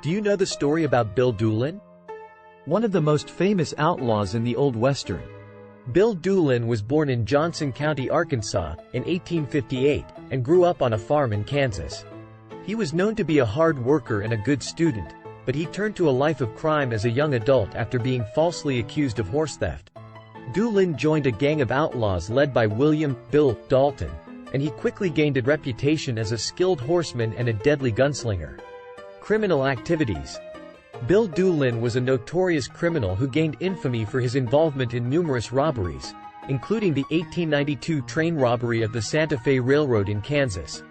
Do you know the story about Bill Doolin? One of the most famous outlaws in the Old Western. Bill Doolin was born in Johnson County, Arkansas, in 1858, and grew up on a farm in Kansas. He was known to be a hard worker and a good student, but he turned to a life of crime as a young adult after being falsely accused of horse theft. Doolin joined a gang of outlaws led by Bill Dalton, and he quickly gained a reputation as a skilled horseman and a deadly gunslinger. Criminal activities. Bill Doolin was a notorious criminal who gained infamy for his involvement in numerous robberies, including the 1892 train robbery of the Santa Fe Railroad in Kansas.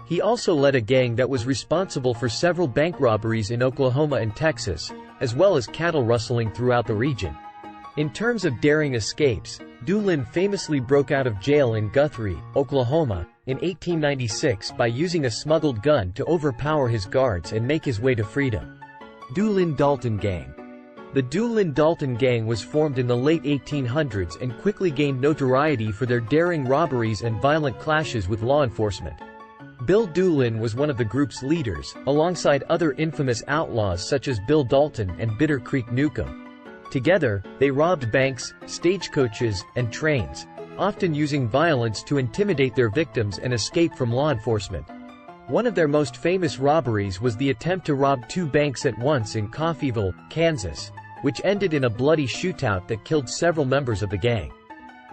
He also led a gang that was responsible for several bank robberies in Oklahoma and Texas, as well as cattle rustling throughout the region. In terms of daring escapes, Doolin famously broke out of jail in Guthrie, Oklahoma, in 1896 by using a smuggled gun to overpower his guards and make his way to freedom. Doolin-Dalton Gang. The Doolin-Dalton Gang was formed in the late 1800s and quickly gained notoriety for their daring robberies and violent clashes with law enforcement. Bill Doolin was one of the group's leaders, alongside other infamous outlaws such as Bill Dalton and Bitter Creek Newcomb. Together, they robbed banks, stagecoaches, and trains, often using violence to intimidate their victims and escape from law enforcement. One of their most famous robberies was the attempt to rob two banks at once in Coffeyville, Kansas, which ended in a bloody shootout that killed several members of the gang.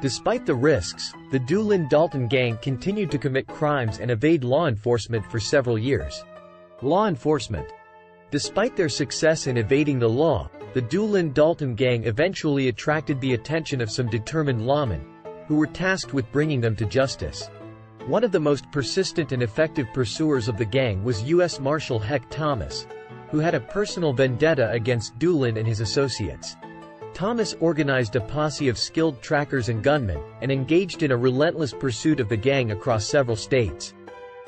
Despite the risks, the Doolin-Dalton Gang continued to commit crimes and evade law enforcement for several years. Law enforcement. Despite their success in evading the law, the Doolin-Dalton Gang eventually attracted the attention of some determined lawmen, who were tasked with bringing them to justice. One of the most persistent and effective pursuers of the gang was U.S. Marshal Heck Thomas, who had a personal vendetta against Doolin and his associates. Thomas organized a posse of skilled trackers and gunmen, and engaged in a relentless pursuit of the gang across several states.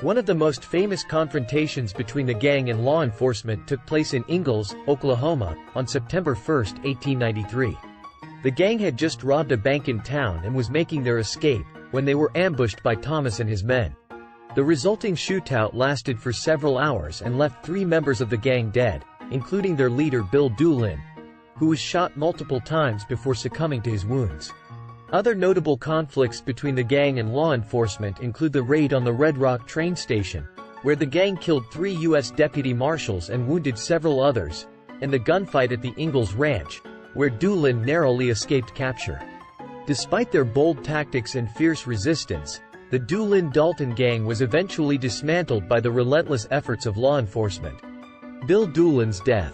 One of the most famous confrontations between the gang and law enforcement took place in Ingalls, Oklahoma, on September 1, 1893. The gang had just robbed a bank in town and was making their escape, when they were ambushed by Thomas and his men. The resulting shootout lasted for several hours and left 3 members of the gang dead, including their leader Bill Doolin, who was shot multiple times before succumbing to his wounds. Other notable conflicts between the gang and law enforcement include the raid on the Red Rock train station, where the gang killed 3 U.S. deputy marshals and wounded several others, and the gunfight at the Ingalls Ranch, where Doolin narrowly escaped capture. Despite their bold tactics and fierce resistance, the Doolin-Dalton Gang was eventually dismantled by the relentless efforts of law enforcement. Bill Doolin's death.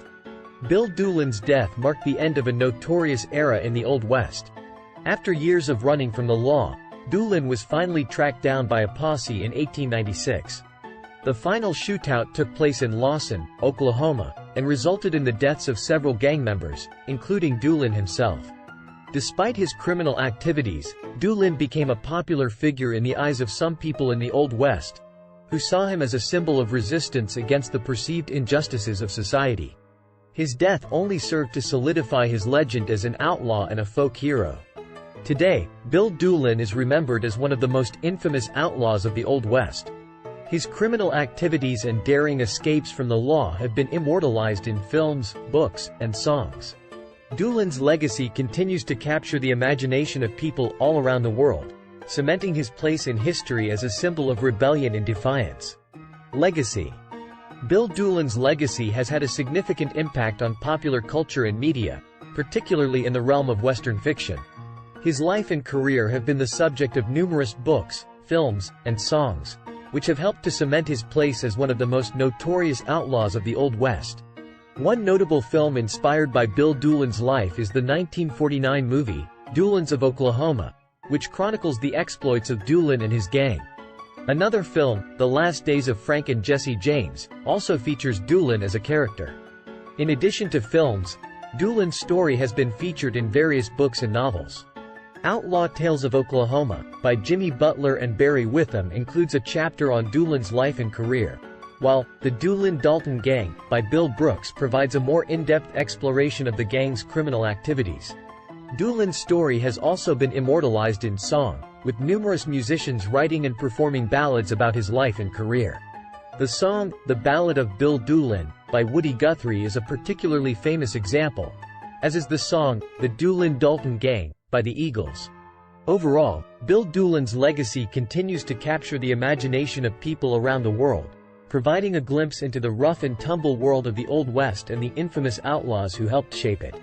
Bill Doolin's death marked the end of a notorious era in the Old West. After years of running from the law, Doolin was finally tracked down by a posse in 1896. The final shootout took place in Lawson, Oklahoma, and resulted in the deaths of several gang members, including Doolin himself. Despite his criminal activities, Doolin became a popular figure in the eyes of some people in the Old West, who saw him as a symbol of resistance against the perceived injustices of society. His death only served to solidify his legend as an outlaw and a folk hero. Today, Bill Doolin is remembered as one of the most infamous outlaws of the Old West. His criminal activities and daring escapes from the law have been immortalized in films, books, and songs. Doolin's legacy continues to capture the imagination of people all around the world, cementing his place in history as a symbol of rebellion and defiance. Legacy. Bill Doolin's legacy has had a significant impact on popular culture and media, particularly in the realm of Western fiction. His life and career have been the subject of numerous books, films, and songs, which have helped to cement his place as one of the most notorious outlaws of the Old West. One notable film inspired by Bill Doolin's life is the 1949 movie, Doolins of Oklahoma, which chronicles the exploits of Doolin and his gang. Another film, The Last Days of Frank and Jesse James, also features Doolin as a character. In addition to films, Doolin's story has been featured in various books and novels. Outlaw Tales of Oklahoma, by Jimmy Butler and Barry Witham includes a chapter on Doolin's life and career, while The Doolin-Dalton Gang, by Bill Brooks provides a more in-depth exploration of the gang's criminal activities. Doolin's story has also been immortalized in song, with numerous musicians writing and performing ballads about his life and career. The song, The Ballad of Bill Doolin, by Woody Guthrie is a particularly famous example, as is the song, The Doolin-Dalton Gang, by the Eagles. Overall, Bill Doolin's legacy continues to capture the imagination of people around the world, providing a glimpse into the rough and tumble world of the Old West and the infamous outlaws who helped shape it.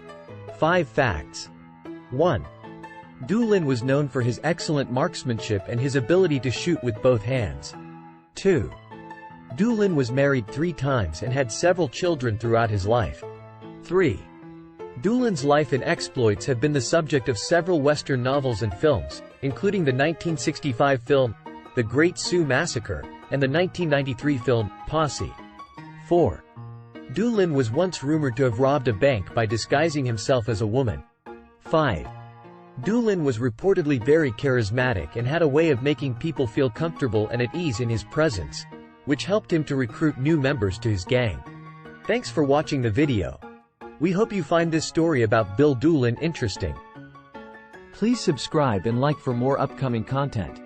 5 facts. 1. Doolin was known for his excellent marksmanship and his ability to shoot with both hands. 2. Doolin was married 3 times and had several children throughout his life. 3. Doolin's life and exploits have been the subject of several Western novels and films, including the 1965 film, The Great Sioux Massacre, and the 1993 film, Posse. 4. Doolin was once rumored to have robbed a bank by disguising himself as a woman. 5. Doolin was reportedly very charismatic and had a way of making people feel comfortable and at ease in his presence, which helped him to recruit new members to his gang. Thanks for watching the video. We hope you find this story about Bill Doolin interesting. Please subscribe and like for more upcoming content.